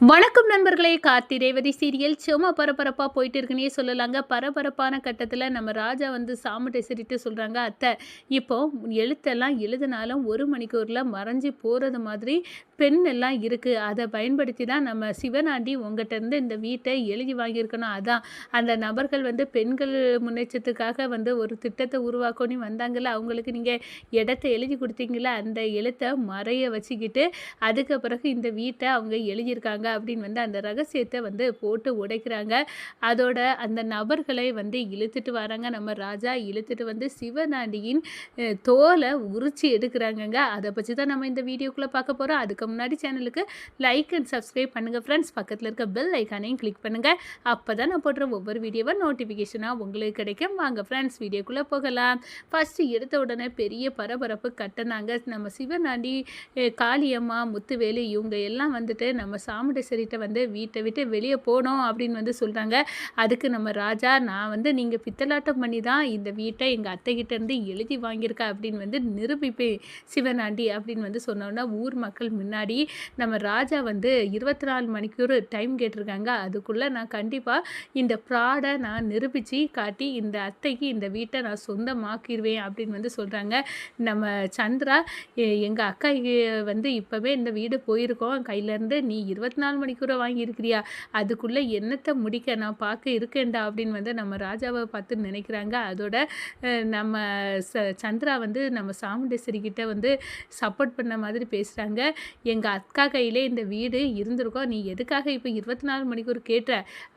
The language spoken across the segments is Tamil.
வணக்கம் நண்பர்களே! கார்த்தி ரேவதி சீரியல் சும்மா பரபரப்பா போயிட்டு இருக்குன்னே சொல்லலாங்க. பரபரப்பான கட்டத்தில நம்ம ராஜா வந்து சாமுட்ட சரிட்டு சொல்றாங்க, "அத்தை, இப்போ எழுத்தெல்லாம் எழுதுனாலும் 1 மணிக்கூர்ல மறைஞ்சு போறது மாதிரி பென் எல்லாம் இருக்கு. அத பயன்படுத்தி தான் நம்ம சிவனாண்டி உங்கட்டருந்து இந்த வீட்ட எழுதி வாங்கியிருக்கணும். அதான் அந்த நபர்கள் வந்து பெண்கள் முன்னேற்றத்துக்காக வந்து ஒரு திட்டத்த உருவாக்கணும்னு வந்தாங்கல்ல, அவங்களுக்கு நீங்க இடத்த எழுதி குடுத்தீங்கல்ல, அந்த எழுத்த மறைய வச்சுக்கிட்டு அதுக்கு பிறகு இந்த வீட்ட அவங்க எழுதியிருக்காங்க." அப்படின்னு வந்து அந்த ரகசியத்தை வந்து போட்டு உடைக்கிறாங்க. அதோட அந்த நபர்களை வந்து இழுத்துட்டு வராங்க நம்ம ராஜா. இழுத்துட்டு வந்து சிவனாண்டியின் தோலை உரிச்சு எடுக்கிறாங்கங்க. அதை பற்றி தான் நம்ம இந்த வீடியோக்குள்ளே பார்க்க போகிறோம். அதுக்கு முன்னாடி சேனலுக்கு லைக் அண்ட் சப்ஸ்கிரைப் பண்ணுங்கள் ஃப்ரெண்ட்ஸ். பக்கத்தில் இருக்க பெல் ஐக்கானையும் கிளிக் பண்ணுங்கள். அப்போ தான் நான் போடுற ஒவ்வொரு வீடியோவை நோட்டிஃபிகேஷனாக உங்களுக்கு கிடைக்கும். வாங்க ஃப்ரெண்ட்ஸ், வீடியோக்குள்ளே போகலாம். ஃபஸ்ட்டு எடுத்த உடனே பெரிய பரபரப்பு கட்டினாங்க நம்ம சிவனாண்டி, காளியம்மா, முத்துவேலு இவங்க எல்லாம் வந்துட்டு நம்ம சாமுண்டேஸ்வரிட்ட வந்து வீட்டை விட்டு வெளியே போனோம் அப்படின்னு வந்து சொல்கிறாங்க. அதுக்கு நம்ம ராஜா, "நான் வந்து நீங்கள் பித்தலாட்டம் பண்ணி தான் இந்த வீட்டை எங்கள் அத்தைகிட்டேருந்து எழுதி வாங்கியிருக்கேன் அப்படின்னு வந்து நிரூபிப்பேன் சிவனாண்டி" அப்படின்னு வந்து சொன்னோன்னா ஊர் மக்கள் முன்னாடி நம்ம ராஜா வந்து 24 மணிக்கூர் டைம் கேட்டிருக்காங்க. அதுக்குள்ளே நான் கண்டிப்பாக இந்த ப்ராடை நான் நிரூபித்து காட்டி இந்த அத்தைக்கு இந்த வீட்டை நான் சொந்தமாக்கிடுவேன் அப்படின்னு வந்து சொல்கிறாங்க. நம்ம சந்திரா, எங்கள் அக்கா வந்து இப்போவே இந்த வீடு போயிருக்கோம் கையிலேருந்து, நீ 24 மணிக்கூட வாங்கியிருக்கிறியா, அதுக்குள்ளே என்னத்தை முடிக்க நான் பார்க்க இருக்கேன்டா அப்படின்னு வந்து நம்ம ராஜாவை பார்த்து நினைக்கிறாங்க. அதோட நம்ம சந்திரா வந்து நம்ம சாமுண்டேஸ்வரி கிட்ட வந்து சப்போர்ட் பண்ண மாதிரி பேசுகிறாங்க. எங்கள் அக்கா கையிலே இந்த வீடு இருந்திருக்கோம், நீ எதுக்காக இப்போ 24 மணிக்கூர் கேட்ட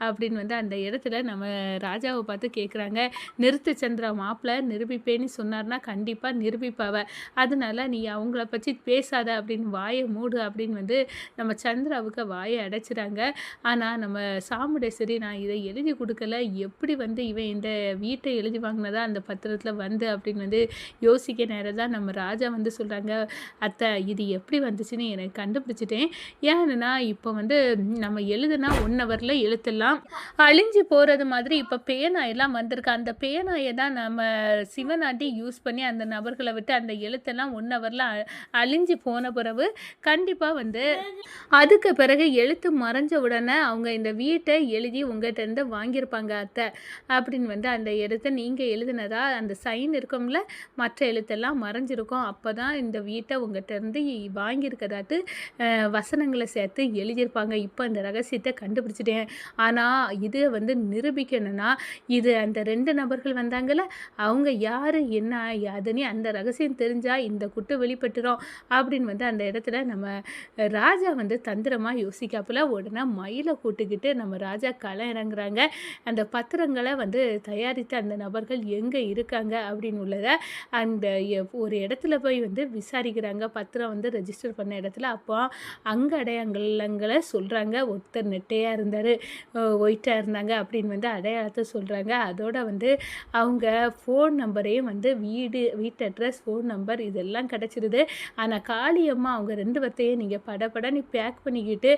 அப்படின்னு வந்து அந்த இடத்துல நம்ம ராஜாவை பார்த்து கேட்குறாங்க. நிறுத்து சந்திரா, மாப்பிள்ளை நிரூபிப்பேன்னு சொன்னார்னா கண்டிப்பாக நிரூபிப்பாவ, அதனால நீ அவங்கள பற்றி பேசாத அப்படின்னு வாயை மூடு அப்படின்னு வந்து நம்ம சந்திராவுக்கு வாயை அடைச்சிடாங்க. ஆனால் நம்ம சாமுண்டேஸ்வரி, நான் இதை எழுதி கொடுக்கல, எப்படி வந்து இவன் இந்த வீட்டை எழுதி வாங்கினதா அந்த பத்திரத்தில் வந்து அப்படின்னு வந்து யோசிக்க நேரம் தான் நம்ம ராஜா வந்து சொல்கிறாங்க, "அத்தை, இது எப்படி வந்துச்சுன்னு எனக்கு கண்டுபிடிச்சிட்டேன். ஏன்னா இப்போ வந்து நம்ம எழுதுனா 1 ஹவரில் எழுத்துலாம் அழிஞ்சு போகிறது மாதிரி இப்போ பேனாயெல்லாம் வந்திருக்கு. அந்த பேனாயை தான் நம்ம சிவனாண்டி யூஸ் பண்ணி அந்த நபர்களை விட்டு அந்த எழுத்தெல்லாம் 1 ஹவரில் அழிஞ்சு போன பிறகு கண்டிப்பாக வந்து அதுக்கு பிறகு எழுத்து மறைஞ்ச உடனே அவங்க இந்த வீட்டை எழுதி உங்கள்கிட்ட வாங்கியிருப்பாங்க அத்தை அப்படின்னு வந்து அந்த எழுத்தை நீங்கள் எழுதுனதா அந்த சைன் இருக்கும்ல, மற்ற எழுத்தெல்லாம் மறைஞ்சிருக்கும். அப்போ தான் இந்த வீட்டை உங்கள்கிட்ட வாங்கியிருக்கதாட்டு வசனங்களை சேர்த்து எழுதியிருப்பாங்க. இப்போ அந்த ரகசியத்தை கண்டுபிடிச்சிட்டேன். ஆனால் இது வந்து நிரூபிக்கணும்னா இது அந்த 2 நபர்கள் வந்தாங்கல்ல, அவங்க யார் என்ன அதுன்னு அந்த ரகசியம் தெரிஞ்சால் இந்த குட்டு வெளிப்பட்டுரும் அப்படின்னு வந்து அந்த இடத்துல நம்ம ராஜா வந்து தந்திரமாக யோசிக்காப்புல உடனே மயிலை கூட்டுக்கிட்டு நம்ம ராஜா களம் இறங்குறாங்க. அந்த பத்திரங்களை வந்து தயாரித்த அந்த நபர்கள் எங்கே இருக்காங்க அப்படின்னு உள்ளதை அந்த ஒரு இடத்துல போய் வந்து விசாரிக்கிறாங்க. பத்திரம் வந்து ரெஜிஸ்டர் பண்ண இடத்துல. அப்போ அங்கே அடையாளங்களை சொல்கிறாங்க. ஒருத்தர் நெட்டையாக இருந்தார், ஒயிட்டாக இருந்தாங்க அப்படின்னு வந்து அடையாளத்தை சொல்கிறாங்க. அதோட வந்து அவங்க ஃபோன் நம்பரையும் வந்து வீட்டு அட்ரஸ், ஃபோன் நம்பர் இதெல்லாம் கிடச்சிருது. ஆனால் காளியம்மா அவங்க 2 பேர்த்தையும் நீங்கள் படப்படன்னு பேக் பண்ணிக்கிட்டு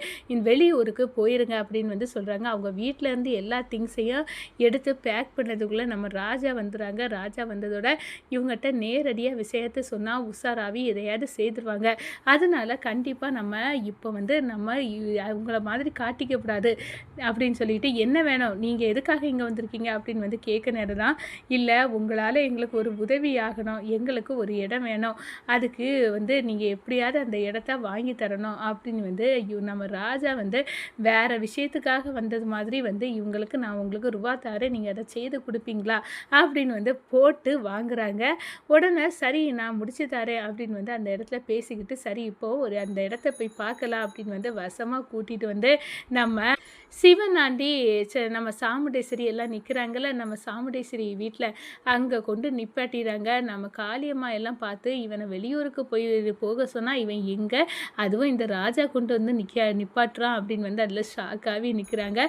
வெளியூருக்கு போயிருங்க அப்படின்னு வந்து சொல்கிறாங்க. அவங்க வீட்டிலேருந்து எல்லா திங்ஸையும் எடுத்து பேக் பண்ணதுக்குள்ளே நம்ம ராஜா வந்துடுறாங்க. ராஜா வந்ததோட இவங்ககிட்ட நேரடியாக விஷயத்தை சொன்னால் உஷாராவி எதையாவது செய்துருவாங்க. அதனால் கண்டிப்பாக நம்ம இப்போ வந்து நம்ம அவங்கள மாதிரி காட்டிக்கக்கூடாது அப்படின்னு சொல்லிட்டு, என்ன வேணும், நீங்கள் எதுக்காக இங்கே வந்திருக்கீங்க அப்படின்னு வந்து கேட்க நேரம் தான், இல்லை உங்களால் எங்களுக்கு ஒரு உதவி ஆகணும், எங்களுக்கு ஒரு இடம் வேணும், அதுக்கு வந்து நீங்கள் எப்படியாவது அந்த இடத்த வாங்கி தரணும் அப்படின்னு வந்து நம்ம ராஜா வந்து வேறு விஷயத்துக்காக வந்தது மாதிரி வந்து இவங்களுக்கு, நான் உங்களுக்கு ரூபா தரேன், நீங்கள் அதை செய்து கொடுப்பீங்களா அப்படின்னு வந்து போட்டு வாங்குறாங்க. உடனே சரி நான் முடிச்சு தரேன் அப்படின்னு வந்து அந்த இடத்துல பேசிக்கிட்டு, சரி இப்போது ஒரு அந்த இடத்த போய் பார்க்கலாம் அப்படின்னு வந்து வசமாக கூட்டிகிட்டு வந்து நம்ம சிவனாண்டி, நம்ம சாமுண்டேஸ்வரி எல்லாம் நிற்கிறாங்கல்ல, நம்ம சாமுண்டேஸ்வரி வீட்டில் அங்கே கொண்டு நிப்பாட்டிடுறாங்க. நம்ம காளியம்மா எல்லாம் பார்த்து இவனை வெளியூருக்கு போக சொன்னால் இவன் எங்கே, அதுவும் இந்த ராஜா கொண்டு வந்து நிப்பாட்டுறான் அப்படின்னு வந்து அதில் ஷாக்காகவே நிற்கிறாங்க.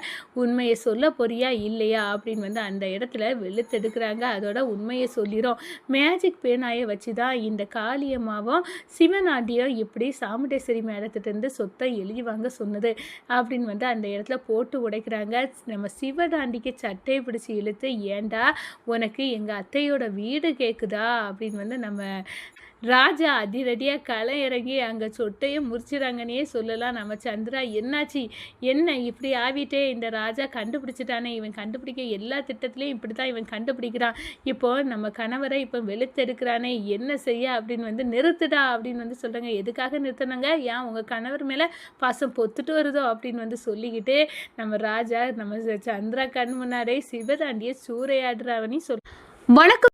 உண்மையை சொல்ல போறியா இல்லையா அப்படின்னு வந்து அந்த இடத்துல வெளுத்தெடுக்கிறாங்க. அதோட உண்மையை சொல்லிடும். மேஜிக் பேனாயை வச்சு தான் இந்த காளியம்மாவும் சிவனாண்டியும் இப்படி சாமுண்டேஸ்வரி மேடத்திட்டேருந்து சொத்தை எழுதி வாங்க சொன்னது அப்படின்னு வந்து அந்த இடத்துல போட்டு உடைக்கிறாங்க. நம்ம சிவனாண்டிக்கு சட்டையை பிடிச்சி இழுத்து, ஏண்டா உனக்கு எங்கள் அத்தையோட வீடு கேட்குதா அப்படின்னு வந்து நம்ம ராஜா அதிரடியா களம் இறங்கி அங்க சொட்டையும் முறிச்சுறாங்கன்னே சொல்லலாம். நம்ம சந்திரா என்னாச்சு? என்ன இப்படி ஆவிட்டே இந்த ராஜா கண்டுபிடிச்சுட்டானே! இவன் கண்டுபிடிக்க எல்லா திட்டத்திலயும் இப்படித்தான் இவன் கண்டுபிடிக்கிறான். இப்போ நம்ம கணவரை இப்போ வெளுத்தெடுக்கிறானே! என்ன செய்ய? அப்படின்னு வந்து நிறுத்துடா! அப்படின்னு வந்து சொல்றாங்க. எதுக்காக நிறுத்துனாங்க? ஏன் உங்க கணவர் மேல பாசம் பொத்துட்டு வருதோ? அப்படின்னு வந்து சொல்லிக்கிட்டு நம்ம ராஜா நம்ம சந்திரா கண் முன்னாடியே சிவதாண்டிய சூறையாடுறாவன்னு வணக்கம்.